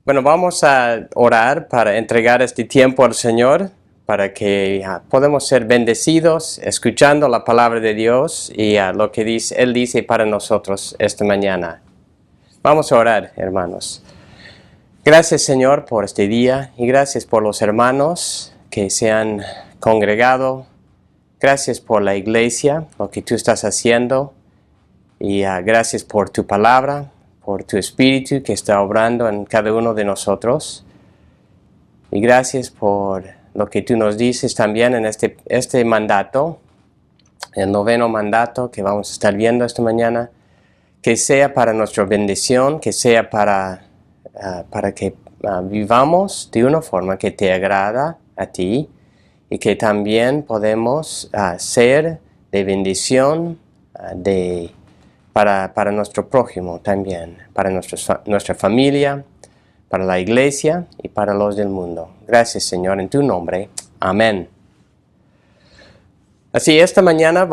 Bueno, vamos a orar para entregar este tiempo al Señor, para que podamos ser bendecidos escuchando la palabra de Dios y lo que Él dice para nosotros esta mañana. Vamos a orar, hermanos. Gracias, Señor, por este día y gracias por los hermanos que se han congregado. Gracias por la iglesia, lo que tú estás haciendo y gracias por tu palabra, por tu Espíritu que está obrando en cada uno de nosotros. Y gracias por lo que tú nos dices también en este mandato, el 9º mandato que vamos a estar viendo esta mañana, que sea para nuestra bendición, que sea para que vivamos de una forma que te agrada a ti y que también podemos ser de bendición para nuestro prójimo también, para nuestra familia, para la iglesia y para los del mundo. Gracias, Señor, en tu nombre. Amén. Así, esta mañana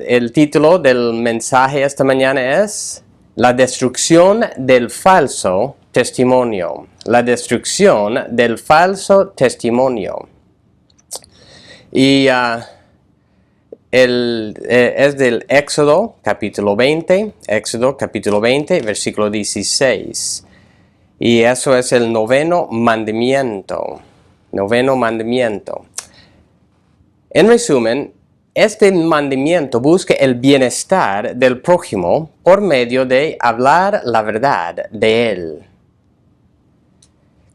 el título del mensaje esta mañana es La destrucción del falso testimonio. La destrucción del falso testimonio. Y es del Éxodo capítulo 20, versículo 16. Y eso es el 9º mandamiento. 9º mandamiento. En resumen, este mandamiento busca el bienestar del prójimo por medio de hablar la verdad de él.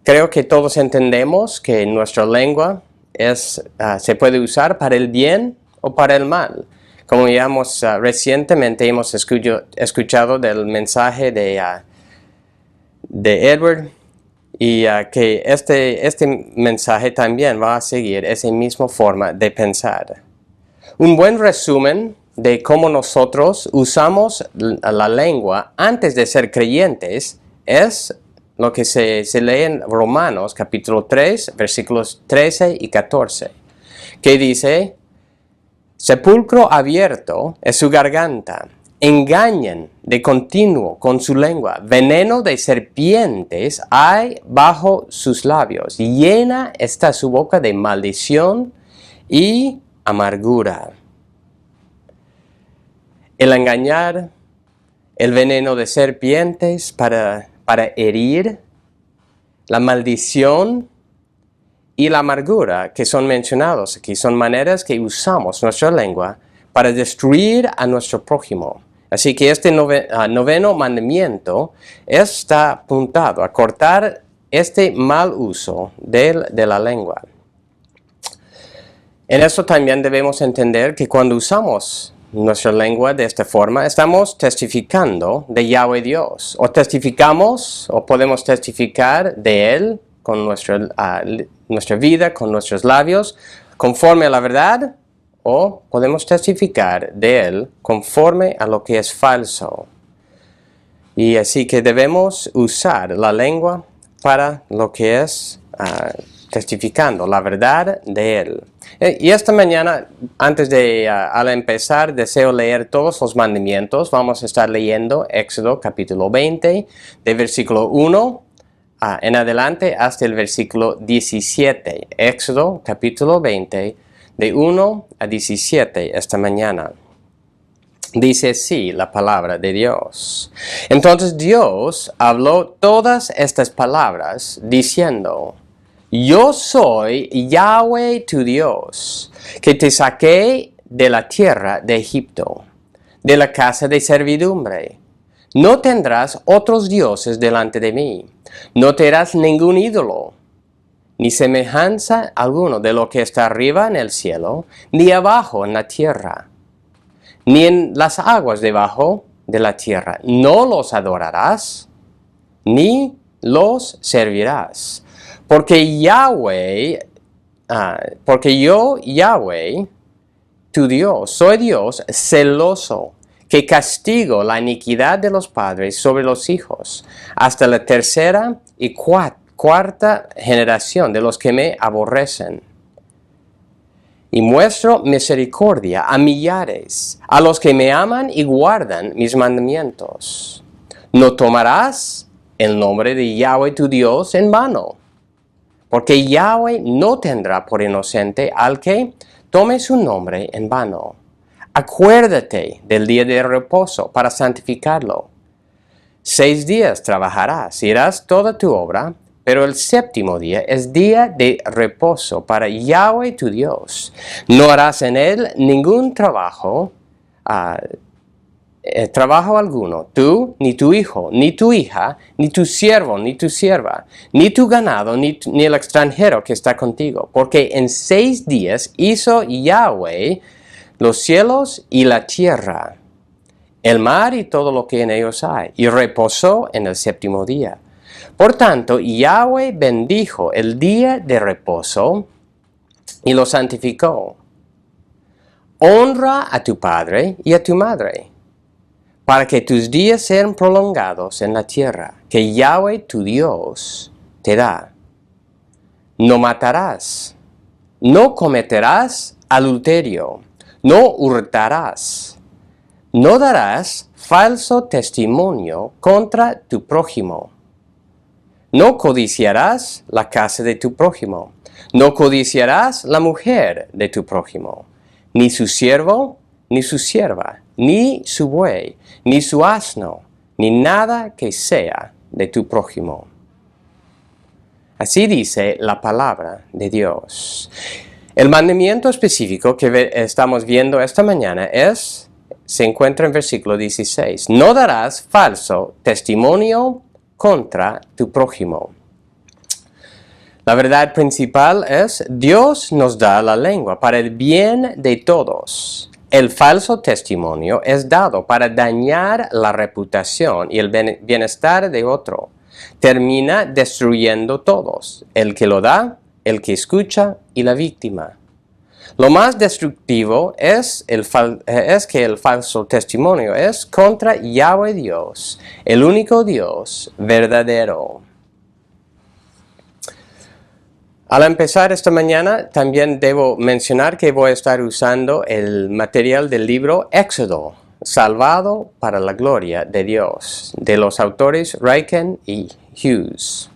Creo que todos entendemos que nuestra lengua se puede usar para el bien o para el mal. Como ya recientemente hemos escuchado del mensaje de Edward, y que este mensaje también va a seguir esa misma forma de pensar. Un buen resumen de cómo nosotros usamos la lengua antes de ser creyentes es lo que se lee en Romanos capítulo 3, versículos 13 y 14, que dice: sepulcro abierto es su garganta, engañan de continuo con su lengua, veneno de serpientes hay bajo sus labios, llena está su boca de maldición y amargura. El engañar, el veneno de serpientes para herir, la maldición y la amargura que son mencionados aquí son maneras que usamos nuestra lengua para destruir a nuestro prójimo. Así que este 9º mandamiento está apuntado a cortar este mal uso de la lengua. En eso también debemos entender que cuando usamos nuestra lengua de esta forma, estamos testificando de Yahweh Dios. O testificamos, o podemos testificar de Él con nuestra vida, con nuestros labios, conforme a la verdad, o podemos testificar de Él conforme a lo que es falso. Y así que debemos usar la lengua para lo que es testificando la verdad de Él. Y esta mañana, antes de al empezar, deseo leer todos los mandamientos. Vamos a estar leyendo Éxodo capítulo 20, de versículo 1 en adelante hasta el versículo 17. Éxodo capítulo 20, de 1 a 17 esta mañana. Dice así la palabra de Dios. Entonces Dios habló todas estas palabras diciendo: yo soy Yahweh tu Dios, que te saqué de la tierra de Egipto, de la casa de servidumbre. No tendrás otros dioses delante de mí. No te harás ningún ídolo, ni semejanza alguno de lo que está arriba en el cielo, ni abajo en la tierra, ni en las aguas debajo de la tierra. No los adorarás, ni los servirás. Porque yo, Yahweh, tu Dios, soy Dios celoso, que castigo la iniquidad de los padres sobre los hijos, hasta la tercera y cuarta generación de los que me aborrecen. Y muestro misericordia a millares, a los que me aman y guardan mis mandamientos. No tomarás el nombre de Yahweh tu Dios en vano. Porque Yahweh no tendrá por inocente al que tome su nombre en vano. Acuérdate del día de reposo para santificarlo. 6 días trabajarás y harás toda tu obra, pero el séptimo día es día de reposo para Yahweh tu Dios. No harás en él ningún trabajo, trabajo alguno, tú, ni tu hijo, ni tu hija, ni tu siervo, ni tu sierva, ni tu ganado, ni el extranjero que está contigo. Porque en 6 días hizo Yahweh los cielos y la tierra, el mar y todo lo que en ellos hay, y reposó en el séptimo día. Por tanto, Yahweh bendijo el día de reposo y lo santificó. Honra a tu padre y a tu madre, para que tus días sean prolongados en la tierra, que Yahweh tu Dios te da. No matarás, no cometerás adulterio, no hurtarás, no darás falso testimonio contra tu prójimo. No codiciarás la casa de tu prójimo, no codiciarás la mujer de tu prójimo, ni su siervo, ni su sierva, ni su buey, ni su asno, ni nada que sea de tu prójimo. Así dice la palabra de Dios. El mandamiento específico que estamos viendo esta mañana se encuentra en versículo 16. No darás falso testimonio contra tu prójimo. La verdad principal es, Dios nos da la lengua para el bien de todos. El falso testimonio es dado para dañar la reputación y el bienestar de otro. Termina destruyendo todos, el que lo da, el que escucha y la víctima. Lo más destructivo es que el falso testimonio es contra Yahweh Dios, el único Dios verdadero. Al empezar esta mañana, también debo mencionar que voy a estar usando el material del libro Éxodo, Salvado para la Gloria de Dios, de los autores Ryken y Hughes.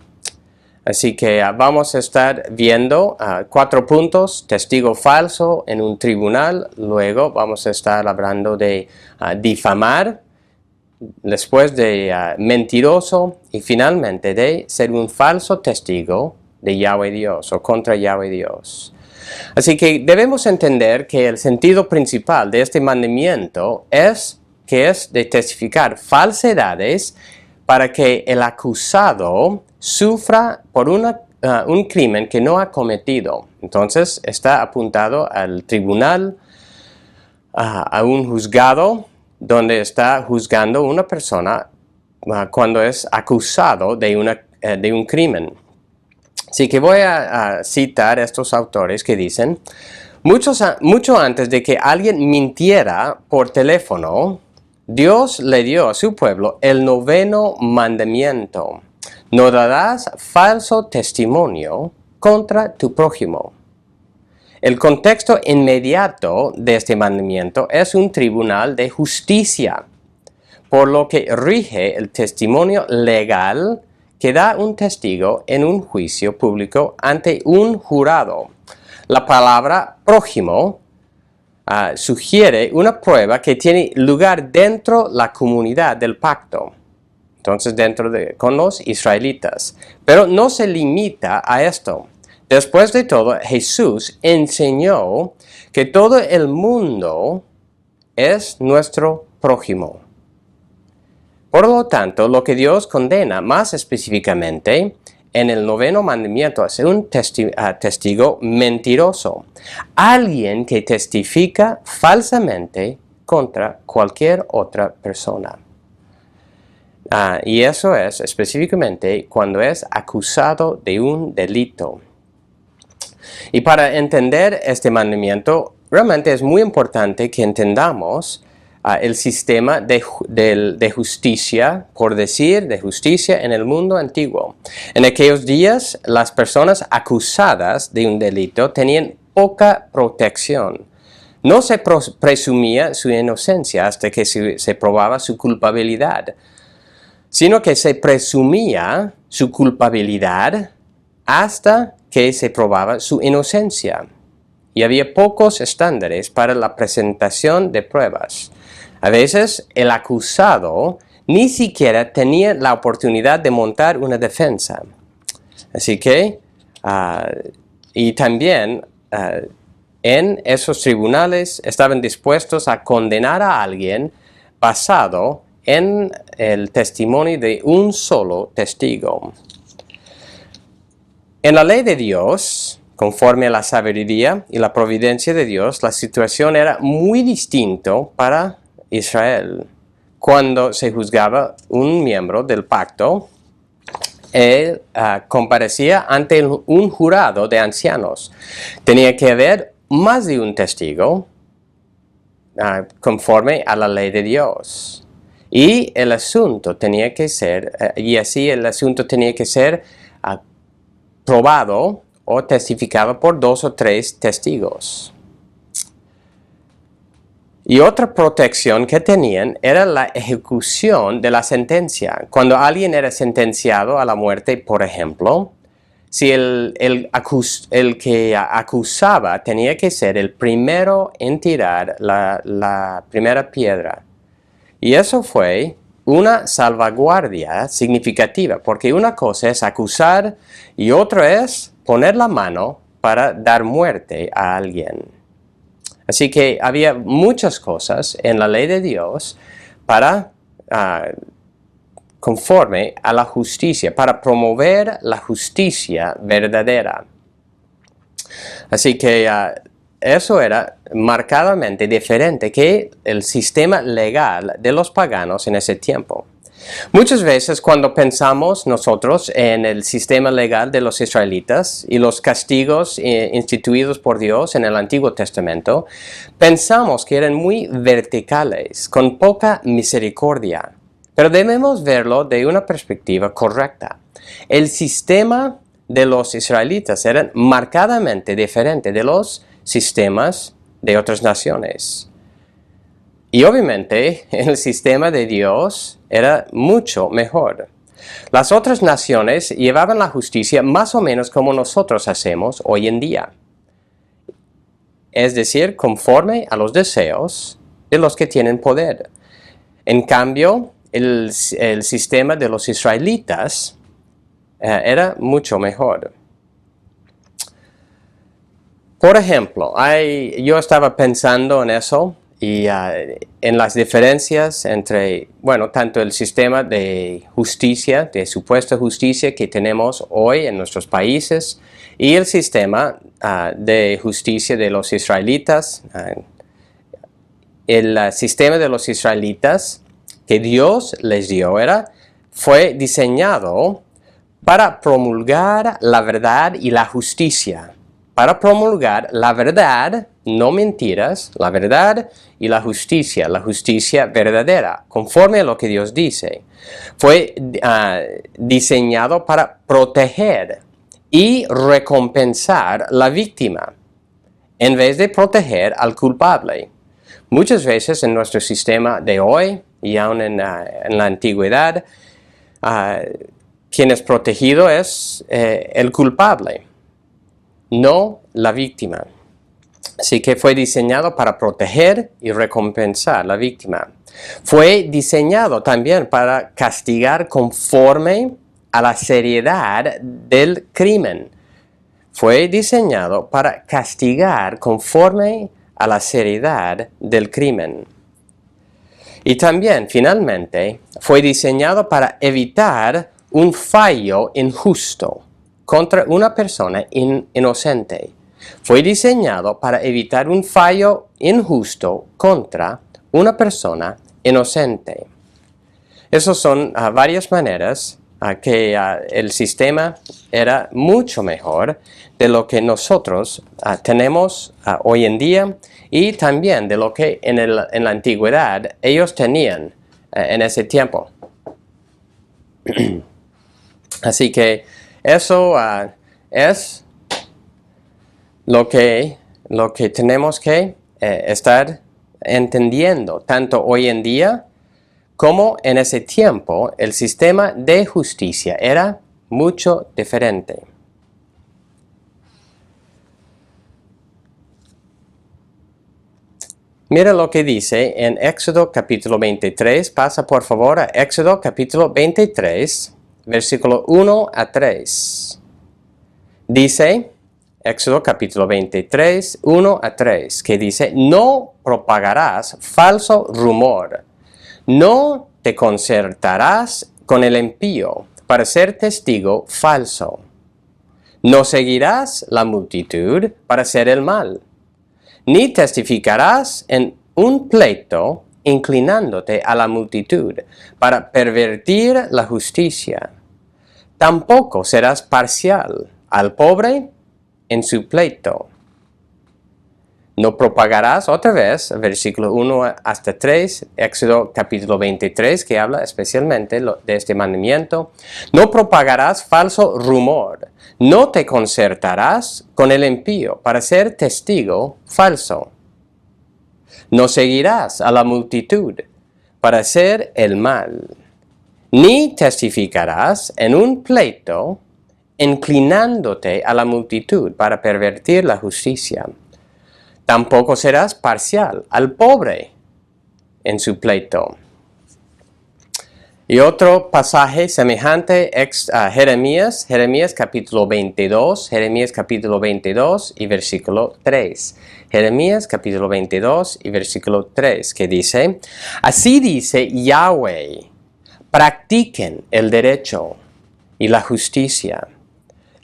Así que vamos a estar viendo 4 puntos: testigo falso en un tribunal, luego vamos a estar hablando de difamar, después de mentiroso y finalmente de ser un falso testigo de Yahweh Dios o contra Yahweh Dios. Así que debemos entender que el sentido principal de este mandamiento es de testificar falsedades para que el acusado sufra por un crimen que no ha cometido. Entonces está apuntado al tribunal, a un juzgado donde está juzgando una persona cuando es acusado de un crimen. Así que voy a citar a estos autores que dicen: mucho antes de que alguien mintiera por teléfono, Dios le dio a su pueblo el 9º mandamiento: no darás falso testimonio contra tu prójimo. El contexto inmediato de este mandamiento es un tribunal de justicia, por lo que rige el testimonio legal que da un testigo en un juicio público ante un jurado. La palabra prójimo sugiere una prueba que tiene lugar dentro de la comunidad del pacto, entonces con los israelitas, pero no se limita a esto. Después de todo, Jesús enseñó que todo el mundo es nuestro prójimo. Por lo tanto, lo que Dios condena más específicamente en el 9º mandamiento es un testigo mentiroso, alguien que testifica falsamente contra cualquier otra persona. Y eso es específicamente cuando es acusado de un delito. Y para entender este mandamiento, realmente es muy importante que entendamos el sistema de justicia, por decir, de justicia en el mundo antiguo. En aquellos días, las personas acusadas de un delito tenían poca protección. No se presumía su inocencia hasta que se probaba su culpabilidad. sino que se presumía su culpabilidad hasta que se probaba su inocencia. Y había pocos estándares para la presentación de pruebas. A veces el acusado ni siquiera tenía la oportunidad de montar una defensa. Así que, y también en esos tribunales estaban dispuestos a condenar a alguien basado en el testimonio de un solo testigo. En la ley de Dios, conforme a la sabiduría y la providencia de Dios, la situación era muy distinta para Israel. Cuando se juzgaba un miembro del pacto, él comparecía ante un jurado de ancianos. Tenía que haber más de un testigo conforme a la ley de Dios. Y el asunto tenía que ser, probado o testificado por 2 o 3 testigos. Y otra protección que tenían era la ejecución de la sentencia. Cuando alguien era sentenciado a la muerte, por ejemplo, si el que acusaba tenía que ser el primero en tirar la primera piedra. Y eso fue una salvaguardia significativa, porque una cosa es acusar y otra es poner la mano para dar muerte a alguien. Así que había muchas cosas en la ley de Dios para conforme a la justicia, para promover la justicia verdadera. Así que eso era marcadamente diferente que el sistema legal de los paganos en ese tiempo. Muchas veces cuando pensamos nosotros en el sistema legal de los israelitas y los castigos instituidos por Dios en el Antiguo Testamento, pensamos que eran muy verticales, con poca misericordia. Pero debemos verlo de una perspectiva correcta. El sistema de los israelitas era marcadamente diferente de los sistemas de otras naciones. Y obviamente el sistema de Dios era mucho mejor. Las otras naciones llevaban la justicia más o menos como nosotros hacemos hoy en día. Es decir, conforme a los deseos de los que tienen poder. En cambio, el sistema de los israelitas era mucho mejor. Por ejemplo, yo estaba pensando en eso y en las diferencias entre, tanto el sistema de justicia, de supuesta justicia que tenemos hoy en nuestros países y el sistema de justicia de los israelitas. El sistema de los israelitas que Dios les dio fue diseñado para promulgar la verdad y la justicia. Para promulgar la verdad, no mentiras, la verdad y la justicia verdadera, conforme a lo que Dios dice. Fue diseñado para proteger y recompensar la víctima, en vez de proteger al culpable. Muchas veces en nuestro sistema de hoy, y aún en la antigüedad, quien es protegido es el culpable, no la víctima. Así que fue diseñado para proteger y recompensar a la víctima. Fue diseñado también para castigar conforme a la seriedad del crimen. Fue diseñado para castigar conforme a la seriedad del crimen. Y también, finalmente, fue diseñado para evitar un fallo injusto contra una persona inocente. Fue diseñado para evitar un fallo injusto contra una persona inocente. Esas son varias maneras que el sistema era mucho mejor de lo que nosotros tenemos hoy en día y también de lo que en la antigüedad ellos tenían en ese tiempo. Así que eso es lo que tenemos que estar entendiendo, tanto hoy en día como en ese tiempo el sistema de justicia era mucho diferente. Mira lo que dice en Éxodo capítulo 23. Pasa por favor a Éxodo capítulo 23, versículo 1 a 3. Dice, Éxodo capítulo 23, 1 a 3, que dice, no propagarás falso rumor, no te concertarás con el impío para ser testigo falso, no seguirás la multitud para hacer el mal, ni testificarás en un pleito inclinándote a la multitud para pervertir la justicia. Tampoco serás parcial al pobre en su pleito. No propagarás otra vez, versículo 1 hasta 3, Éxodo capítulo 23, que habla especialmente de este mandamiento. No propagarás falso rumor, no te concertarás con el impío para ser testigo falso. No seguirás a la multitud para hacer el mal, ni testificarás en un pleito inclinándote a la multitud para pervertir la justicia. Tampoco serás parcial al pobre en su pleito. Y otro pasaje semejante a Jeremías capítulo 22, Jeremías capítulo 22 y versículo 3. Jeremías capítulo 22 y versículo 3, que dice, así dice Yahweh, practiquen el derecho y la justicia,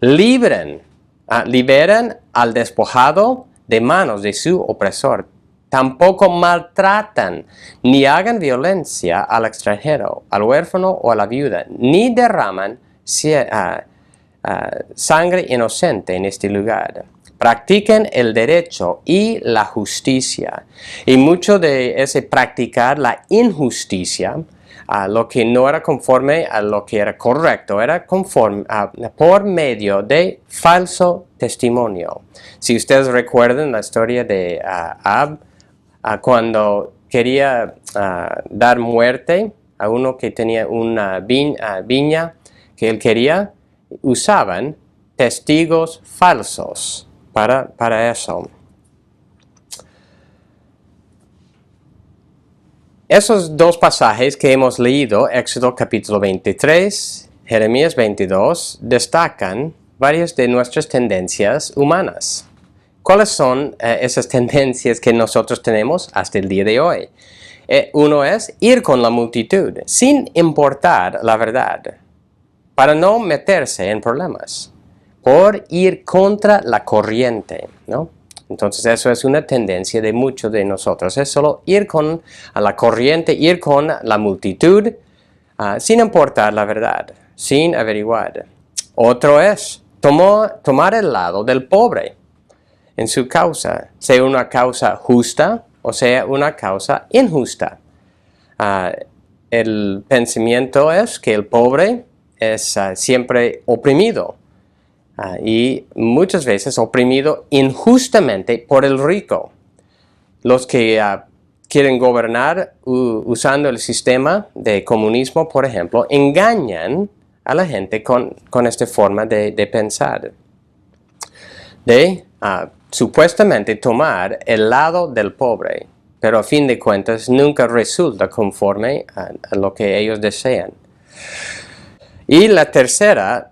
liberen al despojado de manos de su opresor. Tampoco maltratan ni hagan violencia al extranjero, al huérfano o a la viuda, ni derraman sangre inocente en este lugar. Practiquen el derecho y la justicia. Y mucho de ese practicar la injusticia, lo que no era conforme a lo que era correcto, era conforme por medio de falso testimonio. Si ustedes recuerdan la historia de Ahab, cuando quería dar muerte a uno que tenía una viña que él quería, usaban testigos falsos para eso. Esos dos pasajes que hemos leído, Éxodo capítulo 23, Jeremías 22, destacan varias de nuestras tendencias humanas. ¿Cuáles son esas tendencias que nosotros tenemos hasta el día de hoy? Uno es ir con la multitud, sin importar la verdad, para no meterse en problemas, por ir contra la corriente, ¿no? Entonces eso es una tendencia de muchos de nosotros, es solo ir con la corriente, ir con la multitud, sin importar la verdad, sin averiguar. Otro es tomar el lado del pobre en su causa, sea una causa justa o sea una causa injusta. El pensamiento es que el pobre es siempre oprimido. Y muchas veces oprimido injustamente por el rico. Los que quieren gobernar usando el sistema de comunismo, por ejemplo, engañan a la gente con esta forma de pensar. De supuestamente tomar el lado del pobre, pero a fin de cuentas nunca resulta conforme a lo que ellos desean. Y la tercera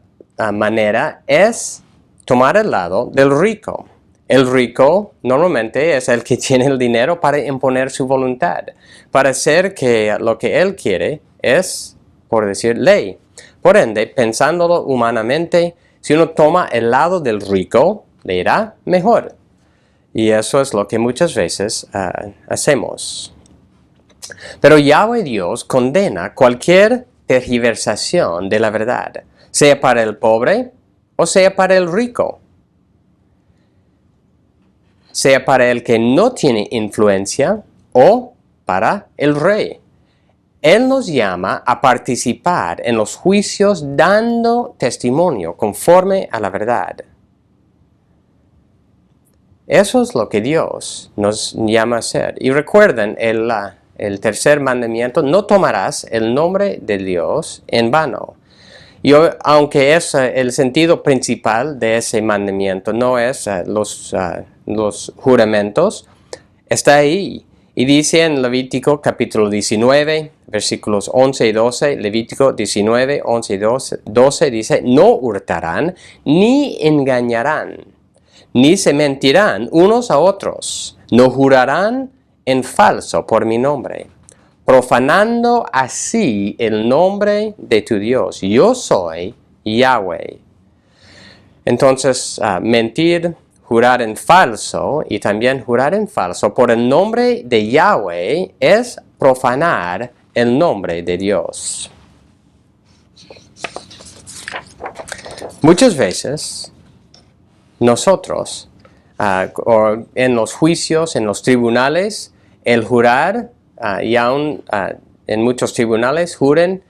manera es tomar el lado del rico. El rico normalmente es el que tiene el dinero para imponer su voluntad, para hacer que lo que él quiere es, por decir, ley. Por ende, pensándolo humanamente, si uno toma el lado del rico, le irá mejor. Y eso es lo que muchas veces hacemos. Pero Yahweh Dios condena cualquier tergiversación de la verdad, sea para el pobre o sea para el rico, sea para el que no tiene influencia o para el rey. Él nos llama a participar en los juicios dando testimonio conforme a la verdad. Eso es lo que Dios nos llama a hacer. Y recuerden, el tercer mandamiento, no tomarás el nombre de Dios en vano. Y aunque es el sentido principal de ese mandamiento, no es los juramentos, está ahí. Y dice en Levítico capítulo 19, versículos 11 y 12, Levítico 19, 11 y 12 dice, no hurtarán, ni engañarán, ni se mentirán unos a otros, no jurarán en falso por mi nombre, profanando así el nombre de tu Dios. Yo soy Yahweh. Entonces, mentir, jurar en falso y también jurar en falso por el nombre de Yahweh es profanar el nombre de Dios. Muchas veces nosotros, o en los juicios, en los tribunales, el jurar, y aún en muchos tribunales juren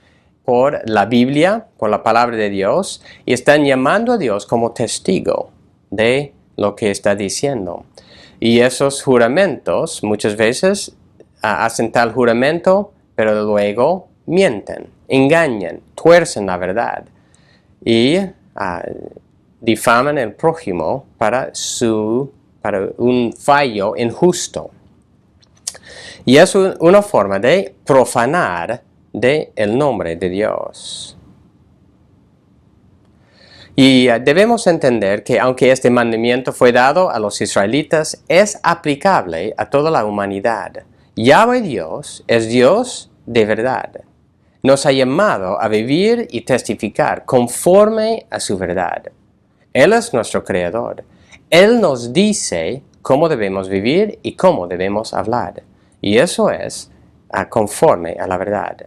por la Biblia, por la palabra de Dios, y están llamando a Dios como testigo de lo que está diciendo. Y esos juramentos muchas veces hacen tal juramento, pero luego mienten, engañan, tuercen la verdad y difaman al prójimo para un fallo injusto. Y es una forma de profanar el nombre de Dios. Y debemos entender que aunque este mandamiento fue dado a los israelitas, es aplicable a toda la humanidad. Yahweh Dios es Dios de verdad. Nos ha llamado a vivir y testificar conforme a su verdad. Él es nuestro Creador. Él nos dice cómo debemos vivir y cómo debemos hablar. Y eso es conforme a la verdad.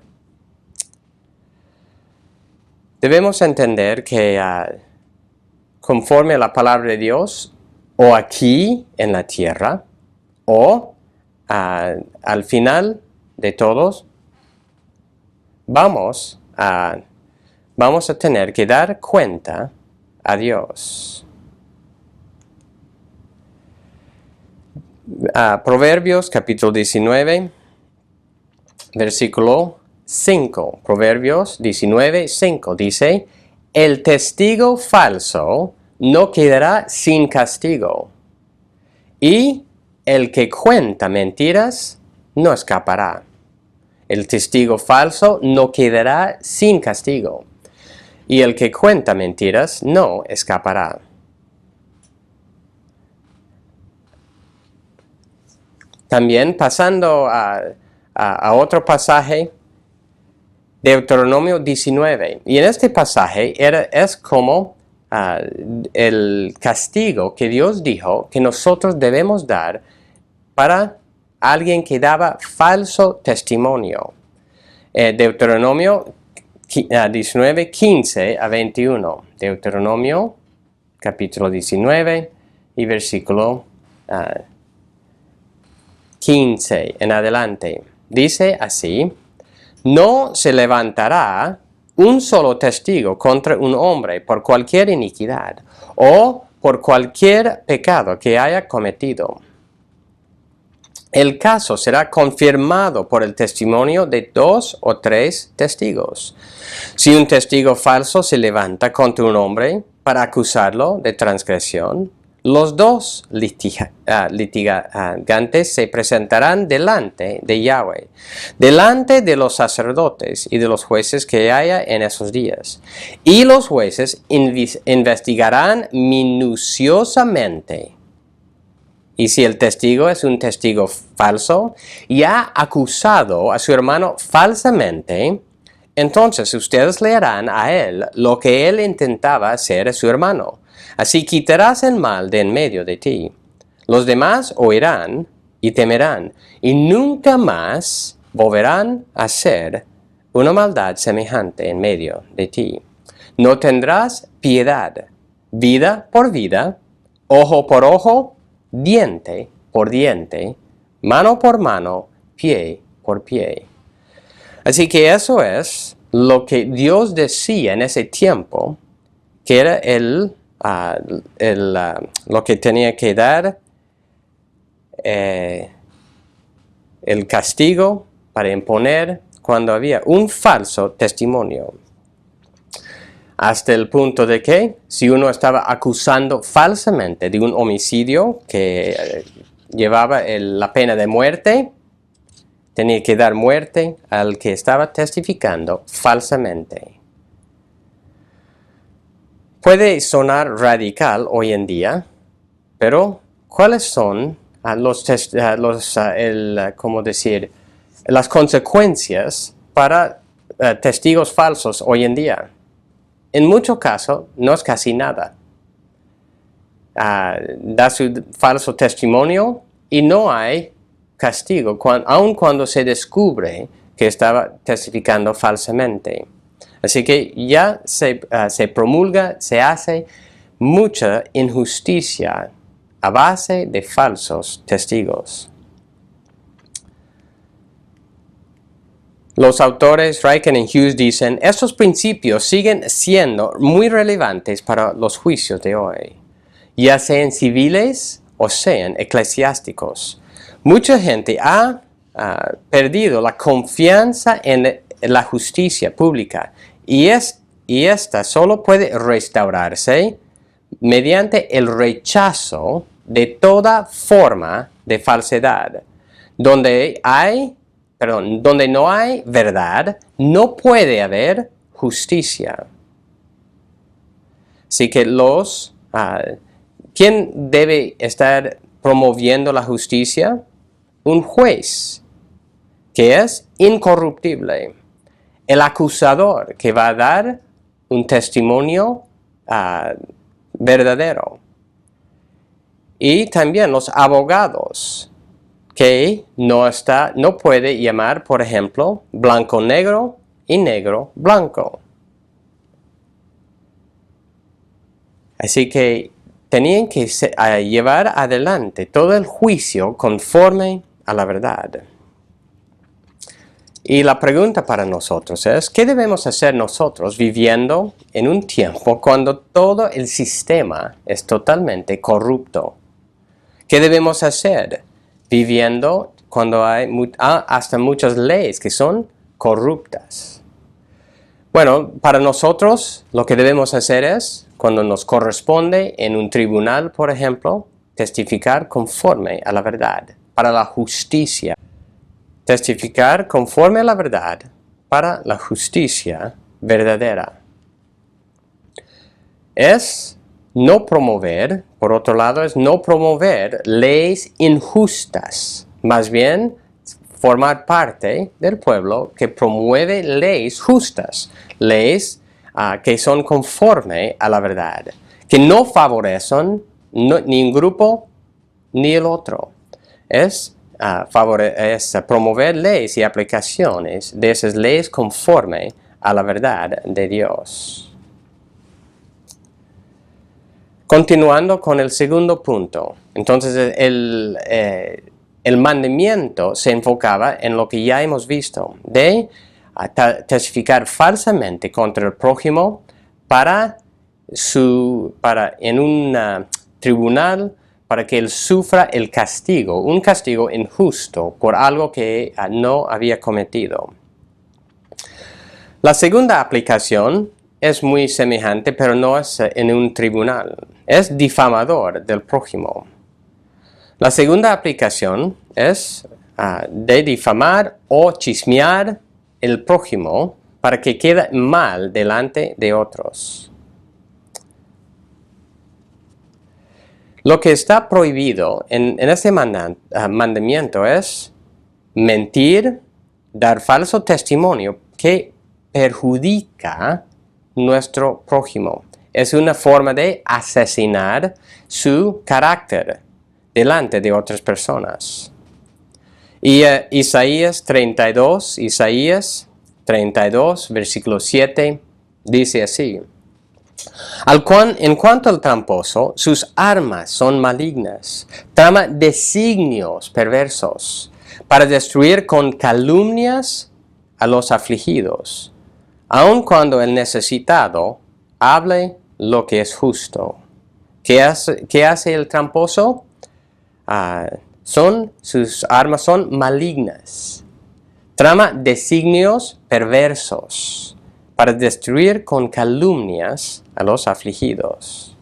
Debemos entender que conforme a la palabra de Dios, o aquí en la tierra, o al final de todos, vamos a tener que dar cuenta a Dios. Proverbios capítulo 19, versículo 5. Proverbios 19, 5 dice, el testigo falso no quedará sin castigo, y el que cuenta mentiras no escapará. El testigo falso no quedará sin castigo, y el que cuenta mentiras no escapará. También pasando a otro pasaje, Deuteronomio 19. Y en este pasaje es como el castigo que Dios dijo que nosotros debemos dar para alguien que daba falso testimonio. Deuteronomio 19, 15 a 21. Deuteronomio capítulo 19 y versículo 15 en adelante. Dice así, no se levantará un solo testigo contra un hombre por cualquier iniquidad o por cualquier pecado que haya cometido. El caso será confirmado por el testimonio de 2 o 3 testigos. Si un testigo falso se levanta contra un hombre para acusarlo de transgresión, los dos litigantes se presentarán delante de Yahweh, delante de los sacerdotes y de los jueces que haya en esos días. Y los jueces investigarán minuciosamente. Y si el testigo es un testigo falso y ha acusado a su hermano falsamente, entonces ustedes le harán a él lo que él intentaba hacer a su hermano. Así quitarás el mal de en medio de ti. Los demás oirán y temerán, y nunca más volverán a hacer una maldad semejante en medio de ti. No tendrás piedad, vida por vida, ojo por ojo, diente por diente, mano por mano, pie por pie. Así que eso es lo que Dios decía en ese tiempo, que era lo que tenía que dar el castigo para imponer cuando había un falso testimonio. Hasta el punto de que si uno estaba acusando falsamente de un homicidio que llevaba la pena de muerte, tenía que dar muerte al que estaba testificando falsamente. Puede sonar radical hoy en día, pero ¿cuáles son las consecuencias para testigos falsos hoy en día? En muchos casos no es casi nada. Da su falso testimonio y no hay castigo, aun cuando se descubre que estaba testificando falsamente. Así que ya se promulga, se hace mucha injusticia a base de falsos testigos. Los autores Ryken y Hughes dicen, estos principios siguen siendo muy relevantes para los juicios de hoy, ya sean civiles o sean eclesiásticos. Mucha gente ha perdido la confianza en la justicia pública y esta solo puede restaurarse mediante el rechazo de toda forma de falsedad. Donde no hay verdad, no puede haber justicia. Así que ¿quién debe estar promoviendo la justicia? Un juez que es incorruptible. El acusador que va a dar un testimonio verdadero. Y también los abogados que no puede llamar, por ejemplo, blanco negro y negro blanco. Así que tenían que llevar adelante todo el juicio conforme a la verdad. Y la pregunta para nosotros es, ¿qué debemos hacer nosotros viviendo en un tiempo cuando todo el sistema es totalmente corrupto? ¿Qué debemos hacer viviendo cuando hay hasta muchas leyes que son corruptas? Bueno, para nosotros lo que debemos hacer es, cuando nos corresponde en un tribunal, por ejemplo, testificar conforme a la verdad, para la justicia. Testificar conforme a la verdad para la justicia verdadera. Por otro lado, es no promover leyes injustas, más bien formar parte del pueblo que promueve leyes justas, leyes que son conforme a la verdad, que no favorecen ni un grupo ni el otro. Es promover leyes y aplicaciones de esas leyes conforme a la verdad de Dios. Continuando con el segundo punto, entonces el mandamiento se enfocaba en lo que ya hemos visto, de testificar falsamente contra el prójimo en un tribunal para que él sufra el castigo, un castigo injusto por algo que no había cometido. La segunda aplicación es muy semejante, pero no es en un tribunal. Es difamador del prójimo. La segunda aplicación es de difamar o chismear el prójimo para que quede mal delante de otros. Lo que está prohibido en este mandamiento es mentir, dar falso testimonio que perjudica nuestro prójimo. Es una forma de asesinar su carácter delante de otras personas. Y Isaías 32, versículo 7, dice así: en cuanto al tramposo, sus armas son malignas, trama designios perversos, para destruir con calumnias a los afligidos, aun cuando el necesitado hable lo que es justo. ¿Qué hace el tramposo? sus armas son malignas. Trama designios perversos para destruir con calumnias a los afligidos.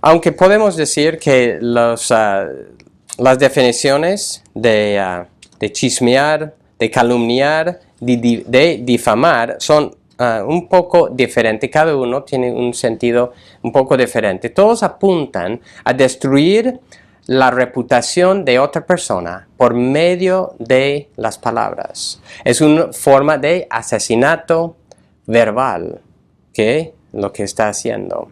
Aunque podemos decir que las definiciones de chismear, de calumniar, de difamar son un poco diferentes, cada uno tiene un sentido un poco diferente. Todos apuntan a destruir la reputación de otra persona por medio de las palabras. Es una forma de asesinato verbal, que lo que está haciendo.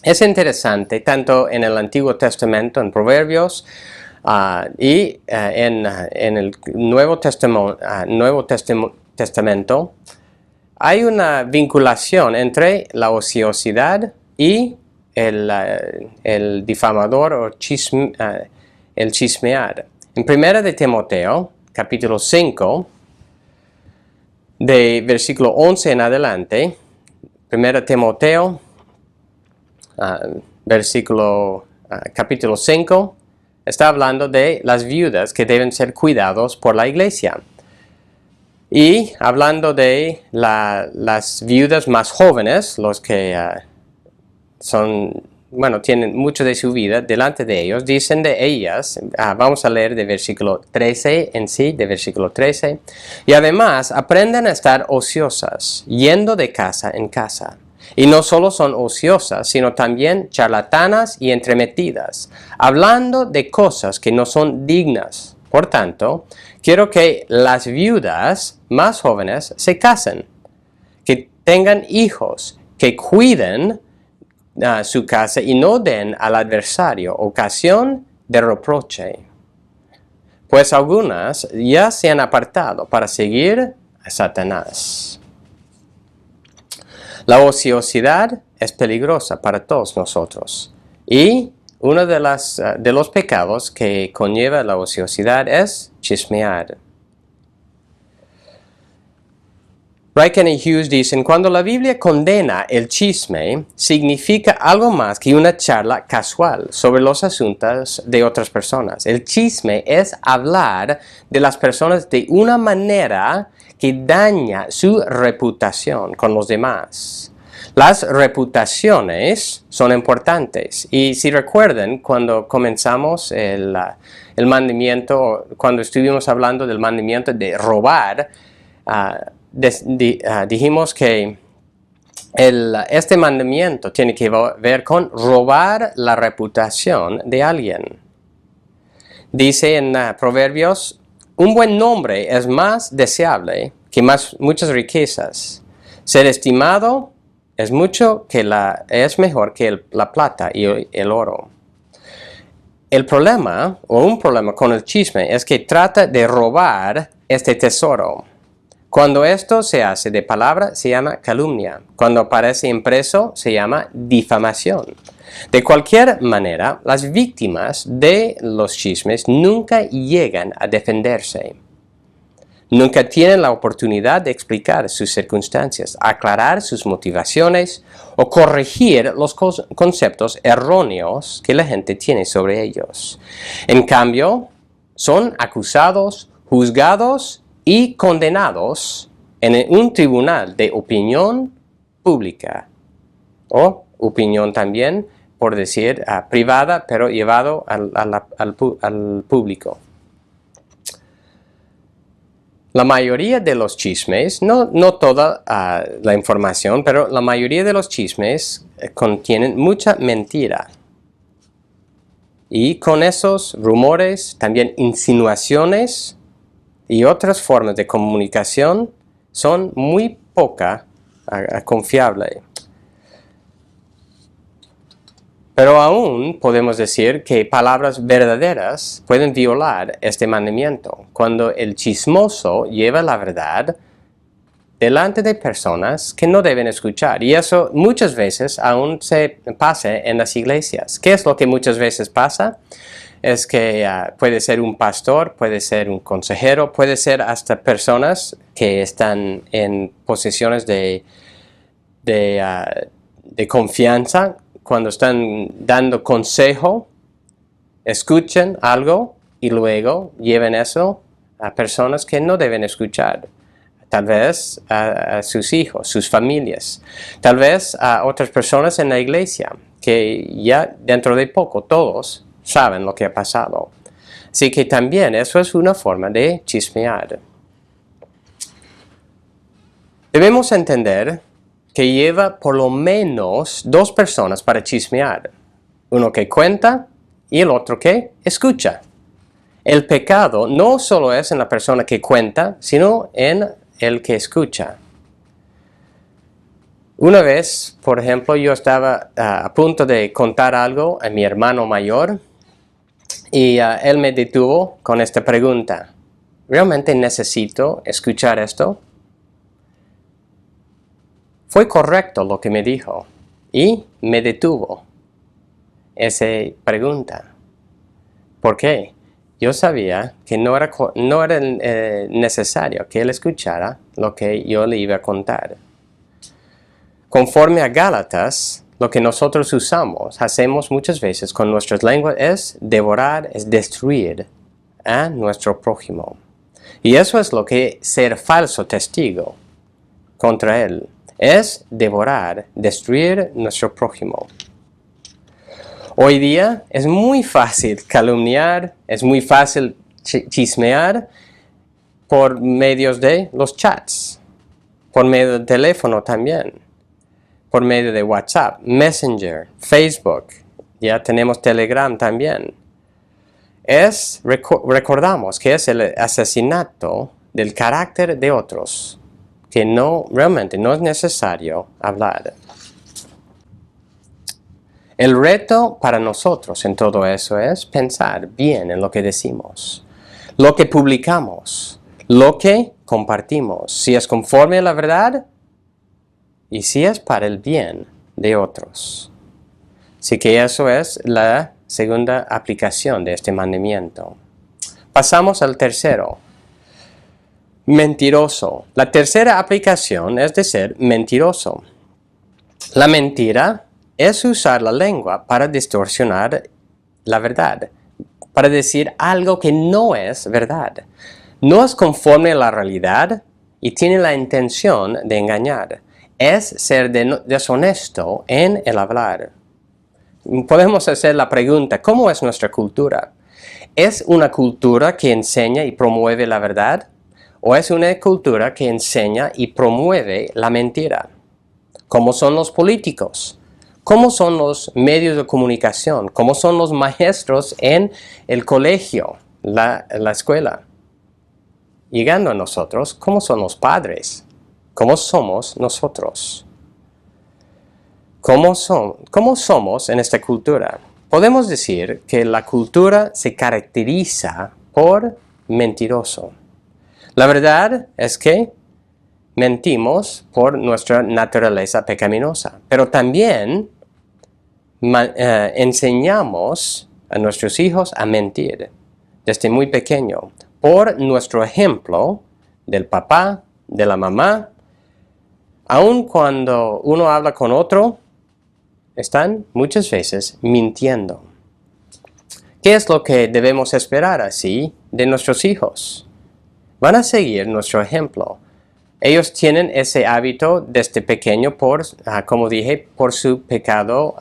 Es interesante, tanto en el Antiguo Testamento, en Proverbios, y en el Nuevo Testamento, hay una vinculación entre la ociosidad y el difamador o el chismear. En 1 de Timoteo, capítulo 5, de versículo 11 en adelante, 1 Timoteo, capítulo 5, está hablando de las viudas que deben ser cuidados por la iglesia. Y hablando de las viudas más jóvenes, los que tienen mucho de su vida delante de ellos, dicen de ellas, vamos a leer de versículo 13 en sí, de versículo 13, y además aprenden a estar ociosas, yendo de casa en casa. Y no solo son ociosas, sino también charlatanas y entremetidas, hablando de cosas que no son dignas. Por tanto, quiero que las viudas más jóvenes se casen, que tengan hijos, que cuiden su casa y no den al adversario ocasión de reproche. Pues algunas ya se han apartado para seguir a Satanás. La ociosidad es peligrosa para todos nosotros y uno de los pecados que conlleva la ociosidad es chismear. Ryken y Hughes dicen, cuando la Biblia condena el chisme, significa algo más que una charla casual sobre los asuntos de otras personas. El chisme es hablar de las personas de una manera que daña su reputación con los demás. Las reputaciones son importantes y si recuerdan cuando comenzamos el mandamiento, cuando estuvimos hablando del mandamiento de robar, dijimos que este mandamiento tiene que ver con robar la reputación de alguien. Dice en Proverbios, un buen nombre es más deseable que muchas riquezas. Ser estimado es mejor que la plata y el oro. El problema, o un problema con el chisme, es que trata de robar este tesoro. Cuando esto se hace de palabra, se llama calumnia. Cuando aparece impreso, se llama difamación. De cualquier manera, las víctimas de los chismes nunca llegan a defenderse. Nunca tienen la oportunidad de explicar sus circunstancias, aclarar sus motivaciones o corregir los conceptos erróneos que la gente tiene sobre ellos. En cambio, son acusados, juzgados y condenados en un tribunal de opinión pública o opinión también, por decir, privada, pero llevado al público. La mayoría de los chismes, no toda la información, pero la mayoría de los chismes contienen mucha mentira. Y con esos rumores, también insinuaciones y otras formas de comunicación son muy poca confiable. Pero aún podemos decir que palabras verdaderas pueden violar este mandamiento. Cuando el chismoso lleva la verdad delante de personas que no deben escuchar. Y eso muchas veces aún se pasa en las iglesias. ¿Qué es lo que muchas veces pasa? Es que puede ser un pastor, puede ser un consejero, puede ser hasta personas que están en posiciones de confianza cuando están dando consejo, escuchen algo y luego lleven eso a personas que no deben escuchar. Tal vez a sus hijos, sus familias. Tal vez a otras personas en la iglesia, que ya dentro de poco todos saben lo que ha pasado. Así que también eso es una forma de chismear. Debemos entender que lleva por lo menos dos personas para chismear. Uno que cuenta y el otro que escucha. El pecado no solo es en la persona que cuenta, sino en el que escucha. Una vez, por ejemplo, yo estaba a punto de contar algo a mi hermano mayor y él me detuvo con esta pregunta. ¿Realmente necesito escuchar esto? Fue correcto lo que me dijo y me detuvo esa pregunta. ¿Por qué? Yo sabía que no era necesario que él escuchara lo que yo le iba a contar. Conforme a Gálatas, lo que nosotros hacemos muchas veces con nuestras lenguas es devorar, es destruir a nuestro prójimo. Y eso es lo que ser falso testigo contra él. Es devorar, destruir nuestro prójimo. Hoy día es muy fácil calumniar, es muy fácil chismear por medios de los chats, por medio del teléfono también, por medio de WhatsApp, Messenger, Facebook, ya tenemos Telegram también. Recordamos que es el asesinato del carácter de otros, que realmente no es necesario hablar. El reto para nosotros en todo eso es pensar bien en lo que decimos, lo que publicamos, lo que compartimos, si es conforme a la verdad y si es para el bien de otros. Así que eso es la segunda aplicación de este mandamiento. Pasamos al tercero. Mentiroso. La tercera aplicación es de ser mentiroso. La mentira es usar la lengua para distorsionar la verdad, para decir algo que no es verdad. No es conforme a la realidad y tiene la intención de engañar. Es ser deshonesto en el hablar. Podemos hacer la pregunta, ¿cómo es nuestra cultura? ¿Es una cultura que enseña y promueve la verdad? ¿O es una cultura que enseña y promueve la mentira? ¿Cómo son los políticos? ¿Cómo son los medios de comunicación? ¿Cómo son los maestros en el colegio, la escuela? Llegando a nosotros, ¿cómo son los padres? ¿Cómo somos nosotros? ¿Cómo somos en esta cultura? Podemos decir que la cultura se caracteriza por mentiroso. La verdad es que mentimos por nuestra naturaleza pecaminosa, pero también enseñamos a nuestros hijos a mentir desde muy pequeño por nuestro ejemplo del papá, de la mamá. Aun cuando uno habla con otro, están muchas veces mintiendo. ¿Qué es lo que debemos esperar así de nuestros hijos? Van a seguir nuestro ejemplo. Ellos tienen ese hábito desde pequeño como dije, por su pecado,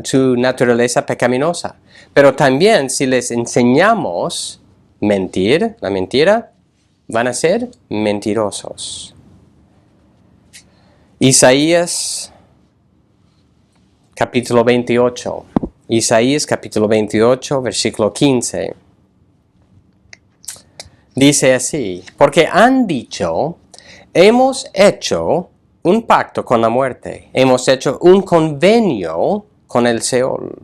su naturaleza pecaminosa. Pero también si les enseñamos la mentira, van a ser mentirosos. Isaías capítulo 28. Isaías capítulo 28, versículo 15. Dice así, porque han dicho, hemos hecho un pacto con la muerte, hemos hecho un convenio con el Seol,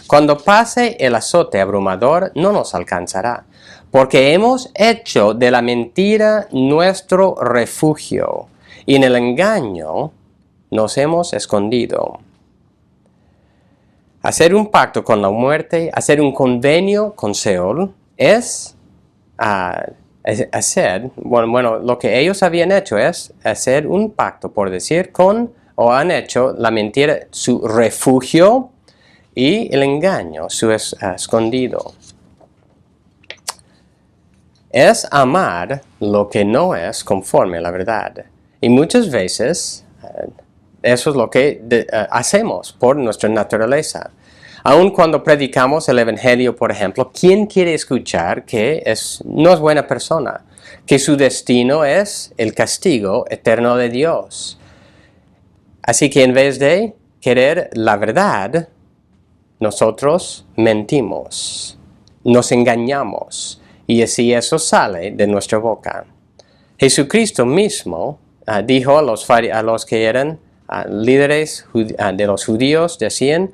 cuando pase el azote abrumador no nos alcanzará, porque hemos hecho de la mentira nuestro refugio, y en el engaño nos hemos escondido. Hacer un pacto con la muerte, hacer un convenio con Seol, es hacer, lo que ellos habían hecho es hacer un pacto, por decir, con o han hecho la mentira su refugio y el engaño su escondido. Es amar lo que no es conforme a la verdad. Y muchas veces eso es lo que hacemos por nuestra naturaleza. Aun cuando predicamos el Evangelio, por ejemplo, ¿quién quiere escuchar que no es buena persona? Que su destino es el castigo eterno de Dios. Así que en vez de querer la verdad, nosotros mentimos, nos engañamos, y así eso sale de nuestra boca. Jesucristo mismo dijo a los que eran líderes de los judíos, decían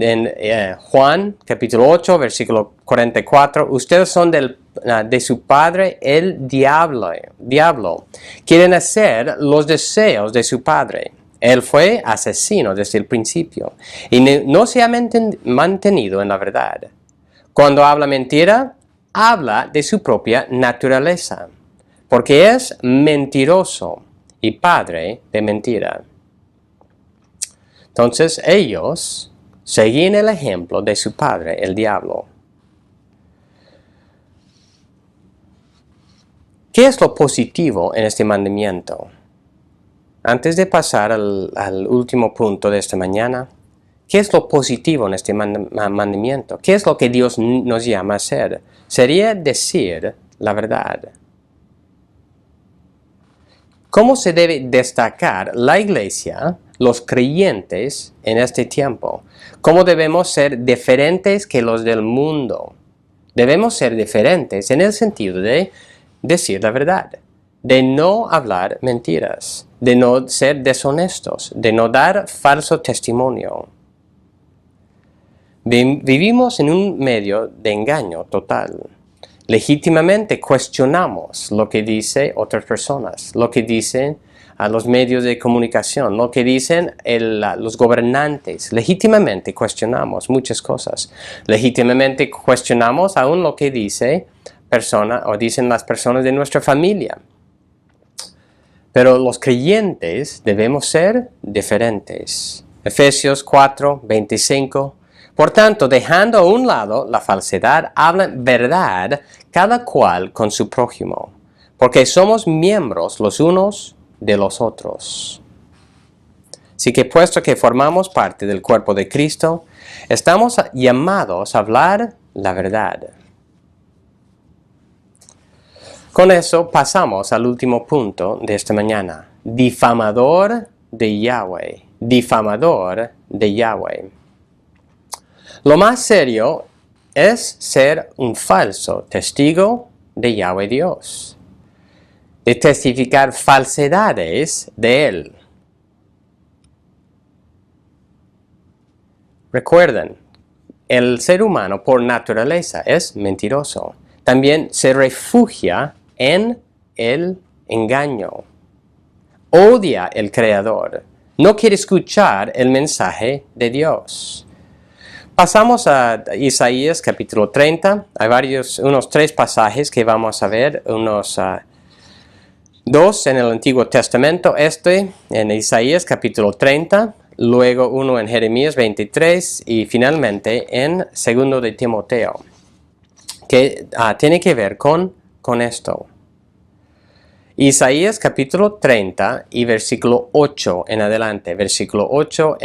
en Juan capítulo 8, versículo 44, ustedes son de su padre el diablo. Quieren hacer los deseos de su padre. Él fue asesino desde el principio y no se ha mantenido en la verdad. Cuando habla mentira, habla de su propia naturaleza, porque es mentiroso y padre de mentira. Entonces ellos seguían el ejemplo de su padre, el diablo. ¿Qué es lo positivo en este mandamiento? Antes de pasar al último punto de esta mañana, ¿qué es lo positivo en este mandamiento? ¿Qué es lo que Dios nos llama a hacer? Sería decir la verdad. ¿Cómo se debe destacar la iglesia, los creyentes en este tiempo? ¿Cómo debemos ser diferentes que los del mundo? Debemos ser diferentes en el sentido de decir la verdad, de no hablar mentiras, de no ser deshonestos, de no dar falso testimonio. Vivimos en un medio de engaño total. Legítimamente cuestionamos lo que dicen otras personas, lo que dicen a los medios de comunicación, lo que dicen los gobernantes. Legítimamente cuestionamos muchas cosas. Legítimamente cuestionamos aún lo que dicen las personas de nuestra familia. Pero los creyentes debemos ser diferentes. Efesios 4, 25. Por tanto, dejando a un lado la falsedad, hablan verdad cada cual con su prójimo, porque somos miembros los unos de los otros. Así que puesto que formamos parte del cuerpo de Cristo, estamos llamados a hablar la verdad. Con eso pasamos al último punto de esta mañana. Difamador de Yahweh. Difamador de Yahweh. Lo más serio es ser un falso testigo de Yahweh Dios, de testificar falsedades de Él. Recuerden, el ser humano por naturaleza es mentiroso. También se refugia en el engaño. Odia al Creador. No quiere escuchar el mensaje de Dios. Pasamos a Isaías capítulo 30. Hay unos 3 pasajes que vamos a ver, unos 2 en el Antiguo Testamento, en Isaías capítulo 30, luego uno en Jeremías 23 y finalmente en 2 de Timoteo, que tiene que ver con esto. Isaías capítulo 30 y versículo 8 en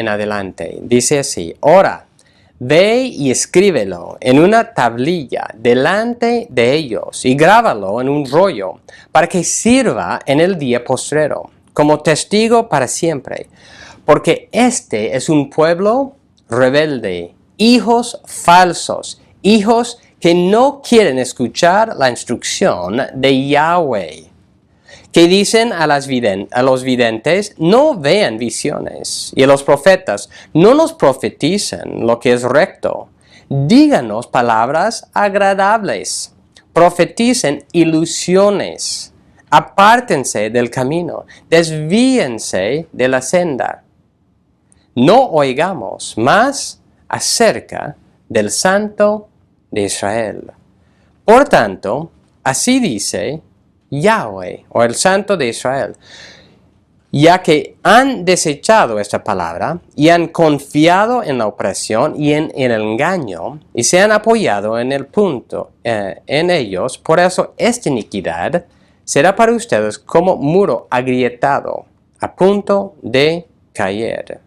adelante, dice así: Ora, ve y escríbelo en una tablilla delante de ellos y grábalo en un rollo para que sirva en el día postrero como testigo para siempre. Porque este es un pueblo rebelde, hijos falsos, hijos que no quieren escuchar la instrucción de Yahweh, que dicen a los videntes, no vean visiones, y a los profetas, no nos profeticen lo que es recto. Díganos palabras agradables, profeticen ilusiones, apártense del camino, desvíense de la senda. No oigamos más acerca del Santo de Israel. Por tanto, así dice Yahweh, o el Santo de Israel: ya que han desechado esta palabra y han confiado en la opresión y en el engaño y se han apoyado en el punto en ellos. Por eso esta iniquidad será para ustedes como muro agrietado, a punto de caer,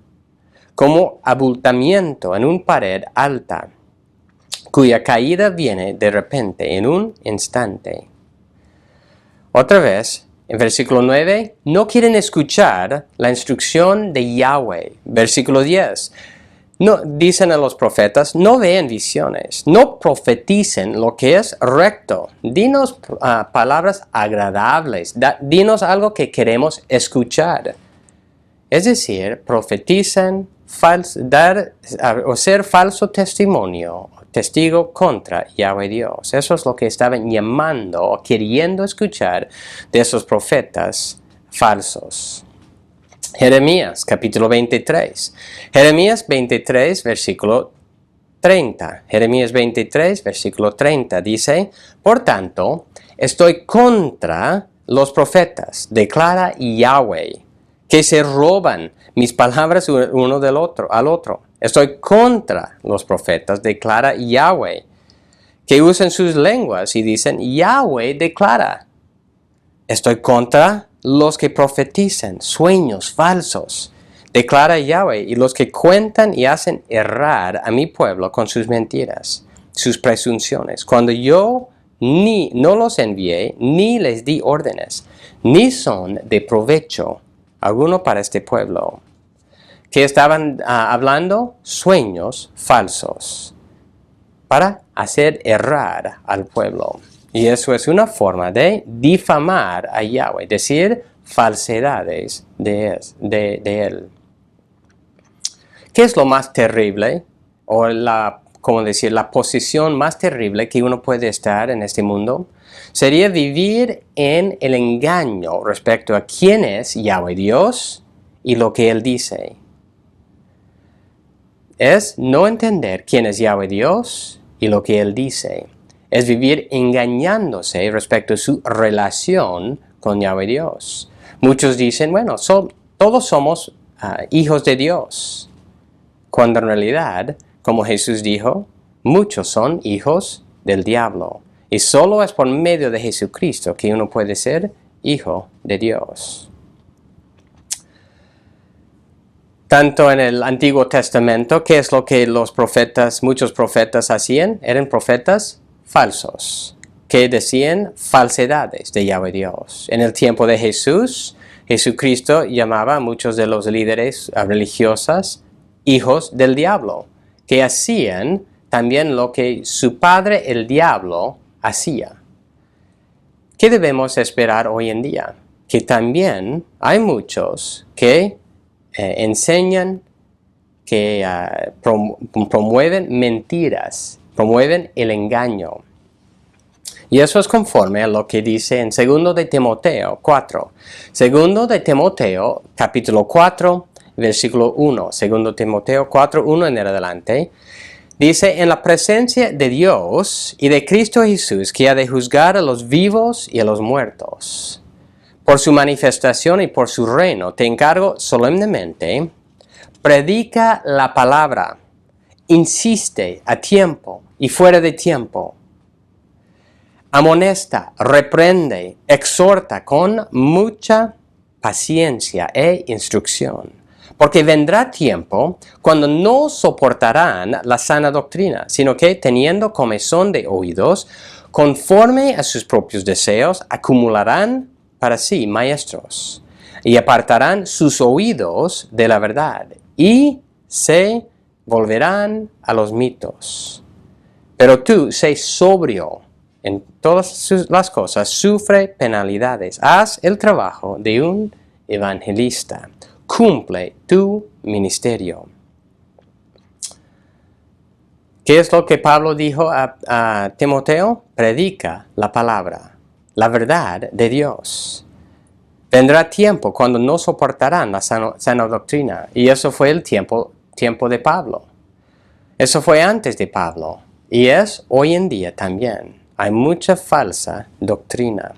como abultamiento en una pared alta, cuya caída viene de repente en un instante. Otra vez, en versículo 9, no quieren escuchar la instrucción de Yahweh. Versículo 10, no, dicen a los profetas, no vean visiones, no profeticen lo que es recto. Dinos palabras agradables, dinos algo que queremos escuchar. Es decir, profetizan, o ser falso testimonio, testigo contra Yahweh Dios. Eso es lo que estaban llamando o queriendo escuchar de esos profetas falsos. Jeremías capítulo 23. Jeremías 23 versículo 30. Jeremías 23 versículo 30 dice, por tanto, estoy contra los profetas, declara Yahweh, que se roban mis palabras uno del otro al otro. Estoy contra los profetas, declara Yahweh, que usan sus lenguas y dicen, Yahweh declara. Estoy contra los que profetizan sueños falsos, declara Yahweh, y los que cuentan y hacen errar a mi pueblo con sus mentiras, sus presunciones, cuando yo no los envié, ni les di órdenes, ni son de provecho alguno para este pueblo. Que estaban hablando sueños falsos para hacer errar al pueblo. Y eso es una forma de difamar a Yahweh, decir falsedades de él. ¿Qué es lo más terrible? O la posición más terrible que uno puede estar en este mundo? Sería vivir en el engaño respecto a quién es Yahweh Dios y lo que Él dice. Es no entender quién es Yahweh Dios y lo que Él dice. Es vivir engañándose respecto a su relación con Yahweh Dios. Muchos dicen, bueno, todos somos hijos de Dios, cuando en realidad, como Jesús dijo, muchos son hijos del diablo. Y solo es por medio de Jesucristo que uno puede ser hijo de Dios. Tanto en el Antiguo Testamento, ¿qué es lo que muchos profetas hacían? Eran profetas falsos, que decían falsedades de Yahweh Dios. En el tiempo de Jesús, Jesucristo llamaba a muchos de los líderes religiosos hijos del diablo, que hacían también lo que su padre el diablo hacía. ¿Qué debemos esperar hoy en día? Que también hay muchos que enseñan, que promueven mentiras, promueven el engaño. Y eso es conforme a lo que dice en 2 de Timoteo 4. 2 de Timoteo capítulo 4, versículo 1. 2 Timoteo 4, 1 en adelante. Dice, en la presencia de Dios y de Cristo Jesús, que ha de juzgar a los vivos y a los muertos. Por su manifestación y por su reino, te encargo solemnemente, predica la palabra, insiste a tiempo y fuera de tiempo. Amonesta, reprende, exhorta con mucha paciencia e instrucción. Porque vendrá tiempo cuando no soportarán la sana doctrina, sino que teniendo comezón de oídos, conforme a sus propios deseos, acumularán para sí maestros, y apartarán sus oídos de la verdad, y se volverán a los mitos. Pero tú, sé sobrio en todas las cosas, sufre penalidades, haz el trabajo de un evangelista, cumple tu ministerio. ¿Qué es lo que Pablo dijo a Timoteo? Predica la palabra, la verdad de Dios. Vendrá tiempo cuando no soportarán la sana doctrina. Y eso fue el tiempo de Pablo. Eso fue antes de Pablo. Y es hoy en día también. Hay mucha falsa doctrina.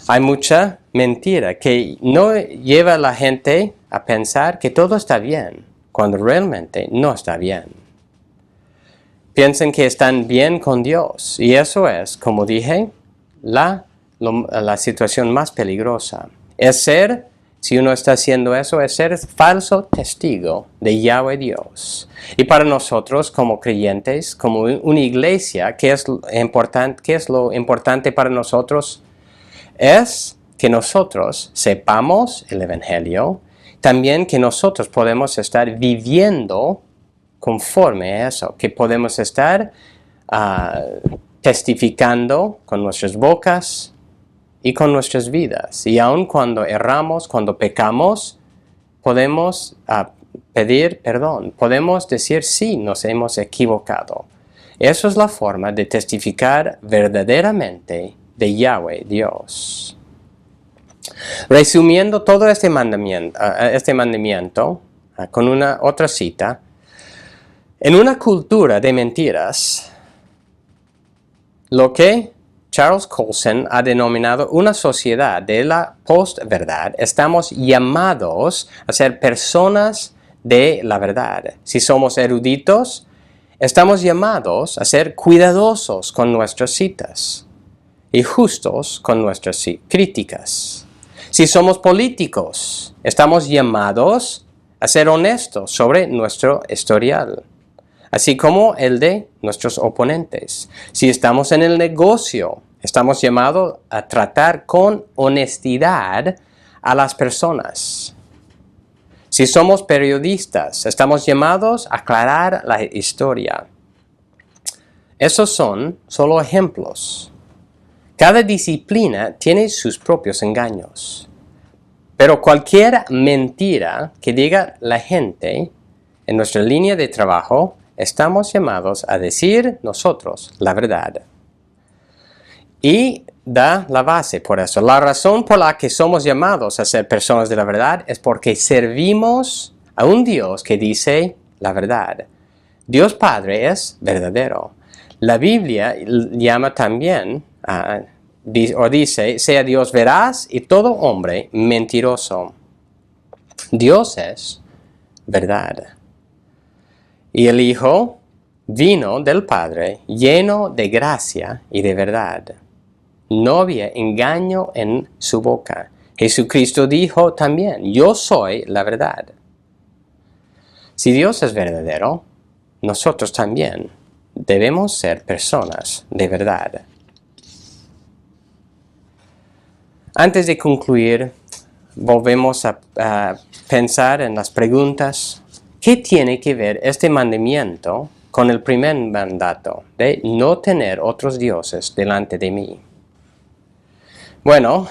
Hay mucha mentira que no lleva a la gente a pensar que todo está bien, cuando realmente no está bien. Piensan que están bien con Dios, y eso es, como dije, la situación más peligrosa. Si uno está haciendo eso, es ser falso testigo de Yahweh Dios. Y para nosotros, como creyentes, como una iglesia, ¿qué es lo importante para nosotros? Es que nosotros sepamos el Evangelio, también que nosotros podemos estar viviendo conforme a eso, que podemos estar testificando con nuestras bocas y con nuestras vidas. Y aun cuando erramos, cuando pecamos, podemos pedir perdón, podemos decir sí, nos hemos equivocado. Eso es la forma de testificar verdaderamente de Yahweh Dios. Resumiendo todo este mandamiento con una otra cita, en una cultura de mentiras, lo que Charles Colson ha denominado una sociedad de la postverdad, estamos llamados a ser personas de la verdad. Si somos eruditos, estamos llamados a ser cuidadosos con nuestras citas y justos con nuestras críticas. Si somos políticos, estamos llamados a ser honestos sobre nuestro historial, así como el de nuestros oponentes. Si estamos en el negocio, estamos llamados a tratar con honestidad a las personas. Si somos periodistas, estamos llamados a aclarar la historia. Esos son solo ejemplos. Cada disciplina tiene sus propios engaños. Pero cualquier mentira que diga la gente en nuestra línea de trabajo, estamos llamados a decir nosotros la verdad. Y da la base por eso. La razón por la que somos llamados a ser personas de la verdad es porque servimos a un Dios que dice la verdad. Dios Padre es verdadero. La Biblia llama también, dice, sea Dios veraz y todo hombre mentiroso. Dios es verdad. Y el Hijo vino del Padre lleno de gracia y de verdad. No había engaño en su boca. Jesucristo dijo también, yo soy la verdad. Si Dios es verdadero, nosotros también debemos ser personas de verdad. Antes de concluir, volvemos a pensar en las preguntas. ¿Qué tiene que ver este mandamiento con el primer mandato de no tener otros dioses delante de mí? Bueno,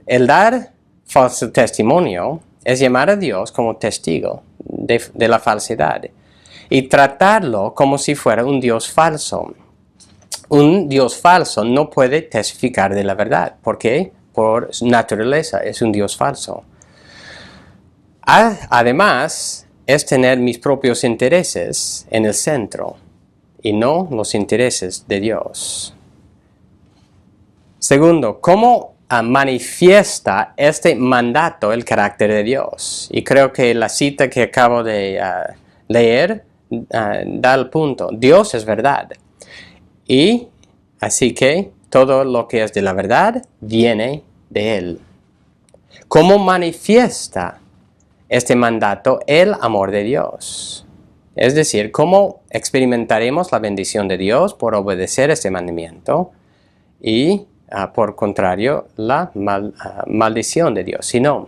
el dar falso testimonio es llamar a Dios como testigo de la falsedad y tratarlo como si fuera un Dios falso. Un Dios falso no puede testificar de la verdad, porque por su naturaleza es un Dios falso. Además, es tener mis propios intereses en el centro y no los intereses de Dios. Segundo, ¿cómo manifiesta este mandato el carácter de Dios? Y creo que la cita que acabo de leer da el punto. Dios es verdad. Y así que todo lo que es de la verdad viene de Él. ¿Cómo manifiesta este mandato el amor de Dios? Es decir, ¿cómo experimentaremos la bendición de Dios por obedecer este mandamiento? Y por contrario, la maldición de Dios. Si no,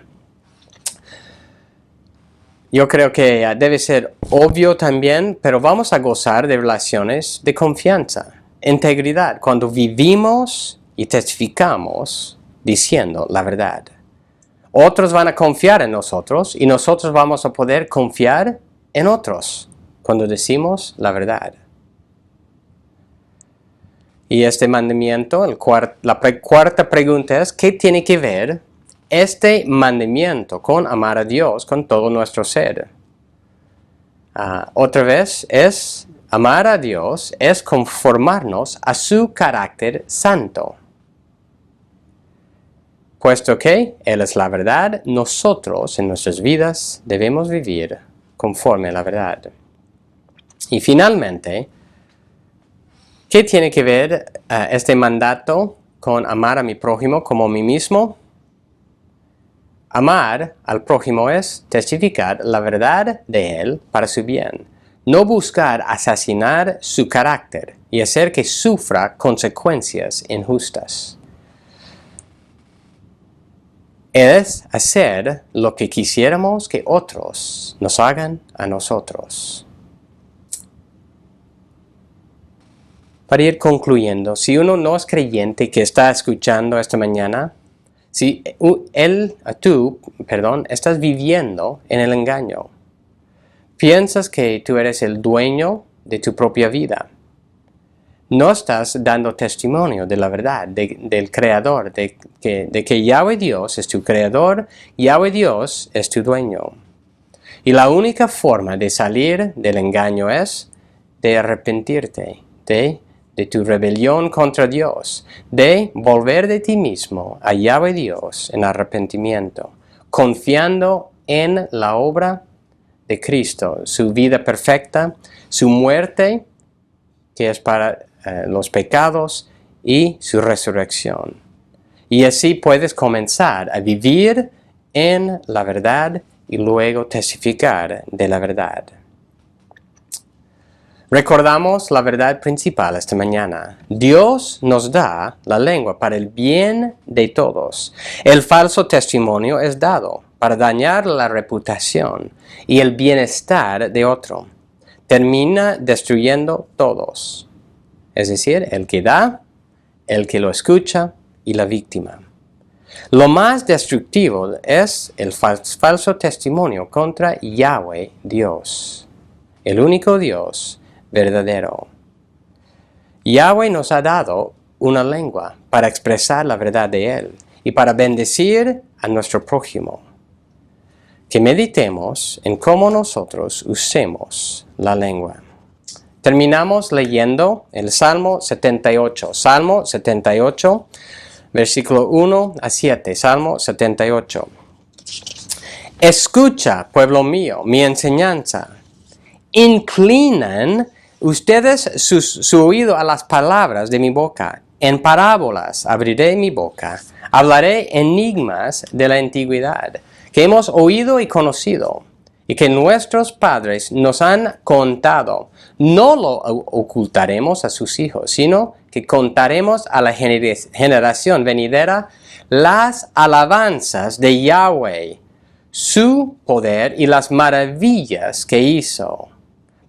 yo creo que debe ser obvio también, pero vamos a gozar de relaciones de confianza, integridad, cuando vivimos y testificamos diciendo la verdad. Otros van a confiar en nosotros y nosotros vamos a poder confiar en otros cuando decimos la verdad. Y este mandamiento, la cuarta pregunta es, ¿qué tiene que ver este mandamiento con amar a Dios con todo nuestro ser? Otra vez, amar a Dios es conformarnos a su carácter santo. Puesto que Él es la verdad, nosotros en nuestras vidas debemos vivir conforme a la verdad. Y finalmente, ¿qué tiene que ver este mandato con amar a mi prójimo como a mí mismo? Amar al prójimo es testificar la verdad de él para su bien, no buscar asesinar su carácter y hacer que sufra consecuencias injustas. Es hacer lo que quisiéramos que otros nos hagan a nosotros. Para ir concluyendo, si uno no es creyente que está escuchando esta mañana, si tú estás viviendo en el engaño, piensas que tú eres el dueño de tu propia vida, no estás dando testimonio de la verdad, del Creador, de que Yahweh Dios es tu Creador, Yahweh Dios es tu dueño. Y la única forma de salir del engaño es de arrepentirte, de tu rebelión contra Dios, de volver de ti mismo a Yahweh Dios en arrepentimiento, confiando en la obra de Cristo, su vida perfecta, su muerte, que es para los pecados, y su resurrección. Y así puedes comenzar a vivir en la verdad y luego testificar de la verdad. Recordamos la verdad principal esta mañana. Dios nos da la lengua para el bien de todos. El falso testimonio es dado para dañar la reputación y el bienestar de otro. Termina destruyendo todos. Es decir, el que da, el que lo escucha y la víctima. Lo más destructivo es el falso testimonio contra Yahweh Dios, el único Dios verdadero. Yahweh nos ha dado una lengua para expresar la verdad de Él y para bendecir a nuestro prójimo. Que meditemos en cómo nosotros usemos la lengua. Terminamos leyendo el Salmo 78. Salmo 78, versículo 1 a 7. Salmo 78. Escucha, pueblo mío, mi enseñanza. Inclinan ustedes su oído a las palabras de mi boca. En parábolas abriré mi boca. Hablaré enigmas de la antigüedad, que hemos oído y conocido, y que nuestros padres nos han contado. No lo ocultaremos a sus hijos, sino que contaremos a la generación venidera las alabanzas de Yahweh, su poder y las maravillas que hizo.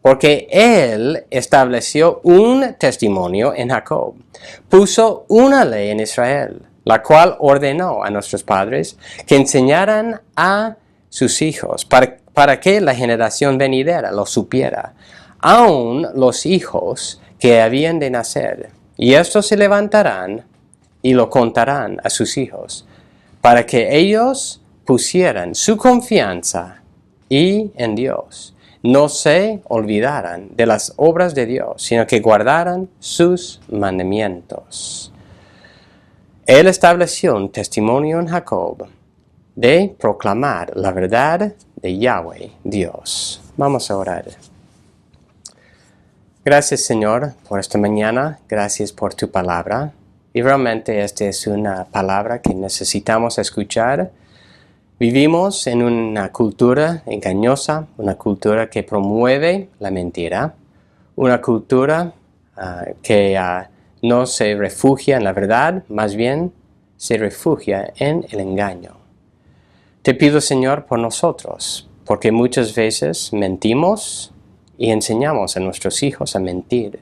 Porque Él estableció un testimonio en Jacob, puso una ley en Israel, la cual ordenó a nuestros padres que enseñaran a sus hijos, para que la generación venidera lo supiera, aun los hijos que habían de nacer. Y estos se levantarán y lo contarán a sus hijos, para que ellos pusieran su confianza en Dios, no se olvidaran de las obras de Dios, sino que guardaran sus mandamientos. Él estableció un testimonio en Jacob de proclamar la verdad de Yahweh Dios. Vamos a orar. Gracias, Señor, por esta mañana. Gracias por tu palabra. Y realmente esta es una palabra que necesitamos escuchar. Vivimos en una cultura engañosa, una cultura que promueve la mentira, una cultura que no se refugia en la verdad, más bien se refugia en el engaño. Te pido, Señor, por nosotros, porque muchas veces mentimos y enseñamos a nuestros hijos a mentir,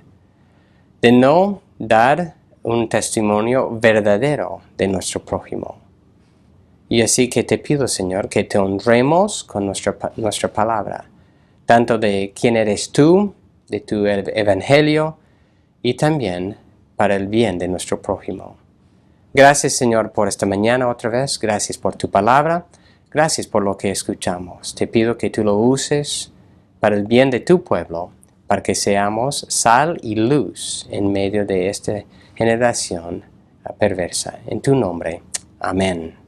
de no dar un testimonio verdadero de nuestro prójimo. Y así que te pido, Señor, que te honremos con nuestra palabra, tanto de quién eres tú, de tu evangelio, y también para el bien de nuestro prójimo. Gracias, Señor, por esta mañana otra vez. Gracias por tu palabra. Gracias por lo que escuchamos. Te pido que tú lo uses para el bien de tu pueblo, para que seamos sal y luz en medio de esta generación perversa. En tu nombre. Amén.